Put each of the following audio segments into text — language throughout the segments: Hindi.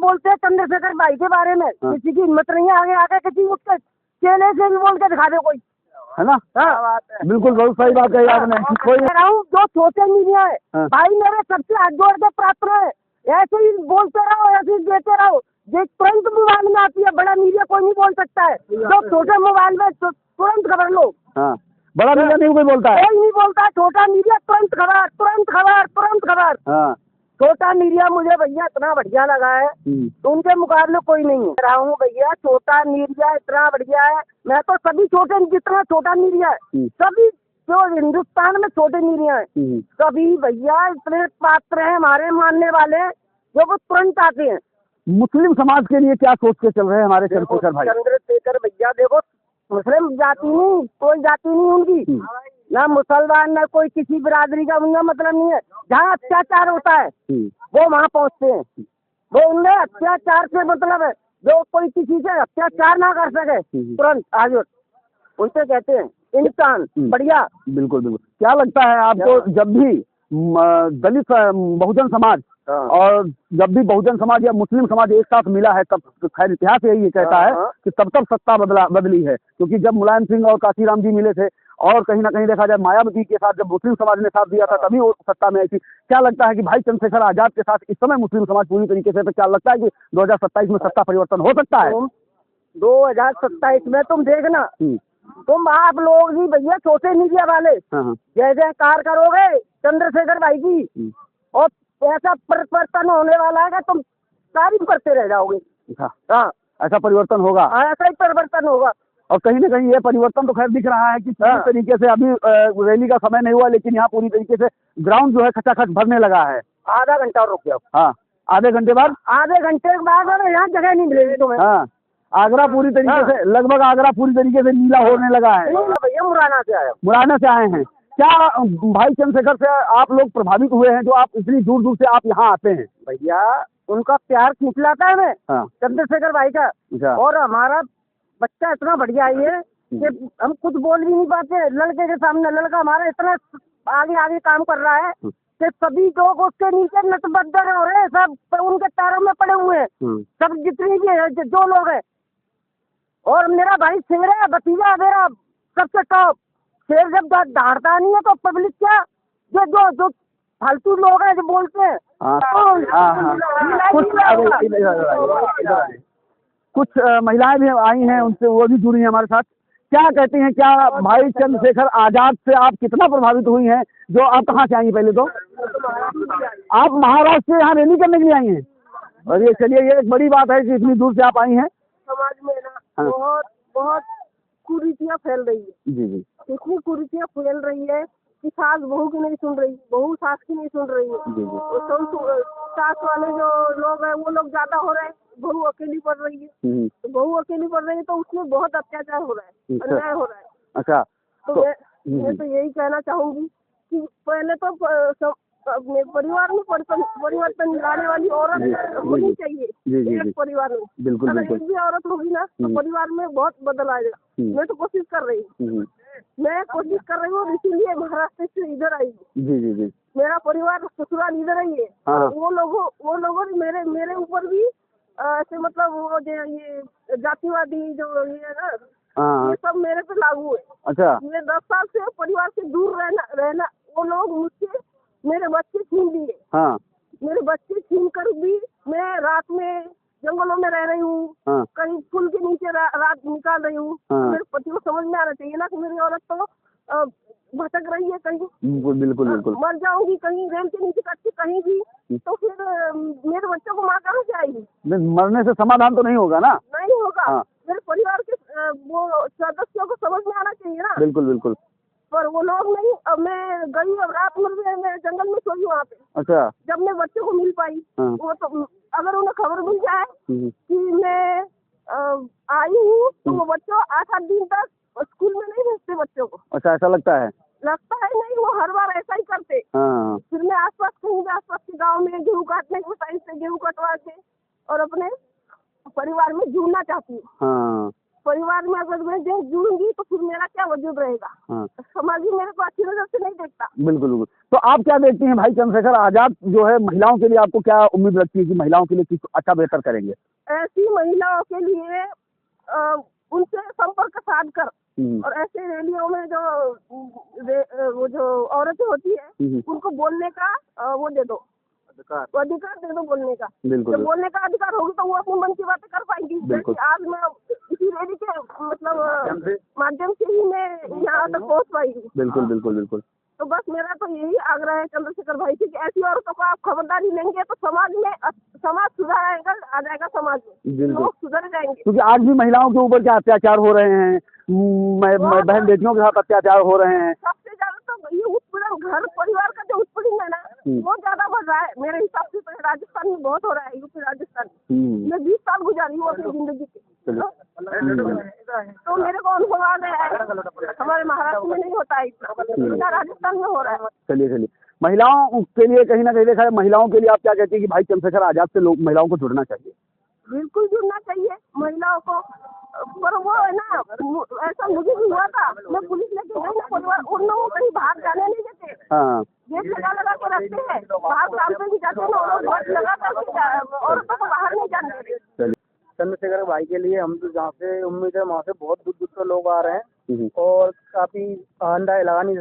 बोलते हैं चंद्रशेखर भाई के बारे में, किसी की हिम्मत नहीं है आगे आके किसी उसके चेले से भी बोल के दिखा दे कोई, है ना। हाँ बिल्कुल, बहुत सही बात कही आपने। कोई जो छोटे मीडिया है भाई मेरे सबसे हाथ जोड़ के प्रार्थना है, ऐसे ही बोलते रहो, ऐसे ही देते रहो, जो तुरंत मोबाइल में आती है, बड़ा मीडिया कोई नहीं बोल सकता है, जो छोटे मोबाइल में तुरंत खबर लो। हाँ, बड़ा मीडिया नहीं कोई बोलता है, कोई नहीं बोलता, छोटा मीडिया तुरंत खबर, तुरंत खबर, तुरंत खबर। हाँ, छोटा मीडिया मुझे भैया इतना बढ़िया लगा है, तो उनके मुकाबले कोई नहीं है। रहा हूँ भैया, छोटा मीडिया इतना बढ़िया है, मैं तो सभी छोटे, जितना छोटा मीडिया है सभी जो हिंदुस्तान में छोटे मीडिया है सभी भैया इतने पात्र हैं हमारे मानने वाले, जो वो तुरंत आते हैं। मुस्लिम समाज के लिए क्या सोच के चल रहे हैं हमारे चंद्रशेखर भाई? चंद्रशेखर भैया देखो, मुस्लिम जाति नहीं, कोई जाति नहीं उनकी, ना मुसलमान ना कोई किसी बिरादरी का उनका मतलब नहीं है। जहाँ अत्याचार होता है वो वहाँ पहुँचते हैं, वो उनमें अत्याचार से मतलब है, जो कोई किसी से अत्याचार ना कर सके तुरंत आगे उनसे कहते हैं इंसान बढ़िया। बिल्कुल बिल्कुल। क्या लगता है आपको, जब भी दलित बहुजन समाज और जब भी बहुजन समाज या मुस्लिम समाज एक साथ मिला है, तब खैर इतिहास यही कहता है कि तब सत्ता बदली है, क्योंकि जब मुलायम सिंह और काशीराम जी मिले थे और कहीं ना कहीं देखा जाए मायावती के साथ जब मुस्लिम समाज ने साथ दिया था तभी वो सत्ता में आई थी। क्या लगता है कि भाई चंद्रशेखर आजाद के साथ इस समय मुस्लिम समाज पूरी तरीके से, तो क्या लगता है कि 2027 में सत्ता परिवर्तन हो सकता है? 2027 में तुम देखना, तुम आप लोग ही भैया छोटे मीडिया वाले जय जयकार करोगे चंद्रशेखर भाई की, और ऐसा परिवर्तन होने वाला है कि तुम तारीफ करते रह जाओगे। हाँ, ऐसा परिवर्तन होगा, ऐसा ही परिवर्तन होगा। और कहीं ना कहीं ये परिवर्तन तो खैर दिख रहा है कि पूरी तरीके से, अभी रैली का समय नहीं हुआ लेकिन यहाँ पूरी तरीके से ग्राउंड जो है खचाखच भरने लगा है। आधा घंटा रुक जाओ। हाँ, आधे घंटे बाद यहाँ जगह नहीं मिलेगी तुम्हें। हाँ, आगरा पूरी तरीके से, लगभग आगरा पूरी तरीके से नीला होने लगा है। भैया मुरैना से आए, मुरैना से आए हैं। क्या भाई चंद्रशेखर से आप लोग प्रभावित हुए हैं, जो आप इतनी दूर दूर से आप यहाँ आते हैं? भैया उनका प्यार खींच लाता है हमें, चंद्रशेखर भाई का, और हमारा बच्चा इतना बढ़िया है कि हम कुछ बोल भी नहीं पाते लड़के के सामने। लड़का हमारा इतना आगे आगे काम कर रहा है कि सभी लोग उसके नीचे नतबद्दर हो रहे हैं, सब उनके पैरों में पड़े हुए हैं, सब जितनी भी है जो लोग हैं। और मेरा भाई शेर है, भतीजा मेरा सबसे टॉप। शेर जब दहाड़ता नहीं है तो पब्लिक क्या, जो फालतू लोग हैं जो बोलते हैं। कुछ महिलाएं भी आई हैं, उनसे वो भी जुड़ी हैं हमारे साथ। क्या कहती हैं, क्या भाई चंद्रशेखर आजाद से आप कितना प्रभावित हुई हैं? जो आप कहाँ से आई हैं? पहले तो आप महाराष्ट्र से यहाँ रैली करने के लिए आई हैं, और ये चलिए, ये एक बड़ी बात है कि इतनी दूर से आप आई हैं। समाज में ना बहुत बहुत कुरीतियाँ फैल रही है। जी जी, इतनी कुरीतियाँ फैल रही है कि सास बहू की नहीं सुन रही, बहू सास की नहीं सुन रही है। सास वाले जो लोग हैं वो लोग ज्यादा हो रहे हैं, बहू अकेली पड़ रही है। तो बहू अकेली पड़ रही है तो उसमें बहुत अत्याचार हो रहा है, अन्याय हो रहा है। अच्छा, तो मैं तो यही कहना चाहूंगी कि पहले तो अपने परिवार में परिवर्तन लाने वाली औरत होनी चाहिए एक परिवार में। बिल्कुल अगर एक भी औरत होगी ना तो परिवार में बहुत बदल आएगा। मैं तो कोशिश कर रही हूँ, मैं कोशिश कर रही हूँ, इसीलिए महाराष्ट्र से इधर आई हूँ। जी जी जी, मेरा परिवार ससुराल इधर ही है। वो लोगों ने मेरे ऊपर भी ऐसे मतलब वो जो ये जातिवादी जो ये है ना, ये सब मेरे पे लागू है। अच्छा, मैं 10 साल से परिवार से दूर रहना वो लोग मुझसे मेरे बच्चे छीन लिए। मेरे बच्चे छीन कर भी मैं रात में जंगलों में रह रही हूँ, कहीं पुल के नीचे रात निकाल रही हूँ। मेरे पति को समझ में आना चाहिए ना कि मेरी औरत तो भटक रही है, कहीं बिल्कुल मर जाऊंगी, कहीं रेल के नीचे कट के कहीं भी, तो फिर मेरे बच्चों को माँ कहाँ से आएगी? मरने से समाधान तो नहीं होगा ना? नहीं होगा। मेरे परिवार के वो सदस्यों को समझ में आना चाहिए ना। बिल्कुल। पर वो लोग नहीं। अब मैं गई, अब रात में मैं जंगल में सोई वहाँ पे। अच्छा, जब मैं बच्चों को मिल पाई, वो तो अगर उन्हें खबर मिल जाए कि मैं आई हूँ तो वो बच्चों 8-8 दिन तक स्कूल में नहीं भेजते बच्चों को। अच्छा, ऐसा लगता है नहीं, वो हर बार ऐसा ही करते। फिर मैं आसपास के गाँव में गेहूँ काटने के टाइम से गेहूँ कटवा के और अपने परिवार में जुड़ना चाहती हूँ। परिवार में अगर मैं जुड़ूंगी तो फिर मेरा क्या वजूद रहेगा? समाज ही मेरे को अच्छी नजर से नहीं देखता। बिल्कुल। तो आप क्या देखती हैं भाई चंद्रशेखर आजाद जो है महिलाओं के लिए आपको क्या उम्मीद लगती है कि महिलाओं के लिए कुछ अच्छा बेहतर करेंगे? ऐसी महिलाओं के लिए उनसे संपर्क साध कर और ऐसे रैलियों में वो जो औरतें होती है उनको बोलने का वो दे दो, अधिकार दे दो बोलने का। जब बोलने का अधिकार होगी तो वो अपनी मन की बातें कर पाएंगी। जैसे आज मैं इसी रैली के मतलब माध्यम से ही मैं यहाँ तक पहुँच पाएगी। बिल्कुल बिल्कुल बिल्कुल। तो बस मेरा तो यही आग्रह है चंद्रशेखर भाई से कि ऐसी औरतों को आप खबरदारी लेंगे तो समाज सुधार आ जाएगा, समाज में लोग सुधर जाएंगे। क्योंकि आज भी महिलाओं के ऊपर क्या अत्याचार हो रहे हैं, बहन बेटियों के साथ अत्याचार हो रहे हैं। सबसे ज्यादा तो ये उत्पीड़न घर परिवार का जो उत्पीड़न है ना बहुत ज्यादा बढ़ रहा है मेरे हिसाब से। तो राजस्थान में बहुत हो रहा है, यूपी राजस्थान में। मैं 20 साल गुजारी हूँ अपनी जिंदगी के, तो मेरे को अनुभव आ गया है। हमारे महाराष्ट्र में नहीं होता है इतना, राजस्थान में हो रहा है। चलिए महिलाओं के लिए कहीं ना कहीं देखा है, महिलाओं के लिए आप क्या कहती हैं कि भाई चंद्रशेखर आजाद से लोग महिलाओं को जुड़ना चाहिए? बिल्कुल जुड़ना चाहिए महिलाओं को। पर वो है ना, ऐसा मुझे भी हुआ था, मैं पुलिस लेके गई ना परिवार, उन लोगों को कहीं बाहर जाने नहीं देते। गेट लगा के रखते हैं, बाहर काम पे भी जाते हैं ना, और गेट लगाकर औरतों को बाहर नहीं जाने देते। चंद्रशेखर भाई के लिए हम तो जहाँ से उम्मीद है वहाँ से बहुत दूर दूर से लोग आ रहे हैं और काफी अंदाजा लगा नहीं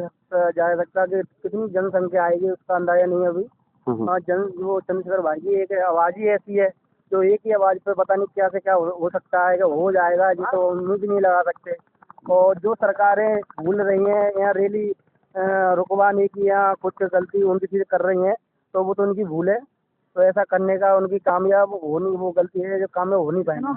जा सकता कि कितनी जनसंख्या आएगी, उसका अंदाजा नहीं है अभी। वो चंद्रशेखर भाई की एक आवाज ही ऐसी है जो एक ही आवाज पे पता नहीं क्या से क्या हो सकता है, हो जाएगा जी, तो उम्मीद नहीं लगा सकते। और जो सरकारें भूल रही हैं या रैली रुकवाने की या कुछ गलती उनकी चीजें कर रही हैं तो वो तो उनकी भूल है। तो ऐसा करने का उनकी कामयाब होनी वो गलती है जो कामयाब हो नहीं पाएंगे।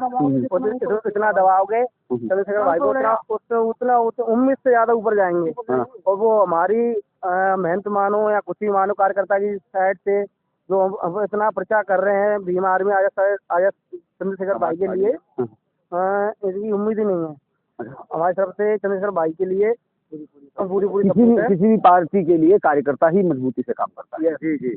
इतना दबाओगे चंद्रशेखर भाई को उतना उम्मीद से ज्यादा ऊपर जाएंगे। और वो हमारी मेहनत मानो या कुछ ही मानो कार्यकर्ता की साइड से जो इतना प्रचार कर रहे हैं भीम आर्मी आजा चंद्रशेखर भाई के लिए, इसकी उम्मीद ही नहीं है हमारी तरफ से। चंद्रशेखर भाई के लिए पूरी किसी भी पार्टी के लिए कार्यकर्ता ही मजबूती से काम करता है। जी जी।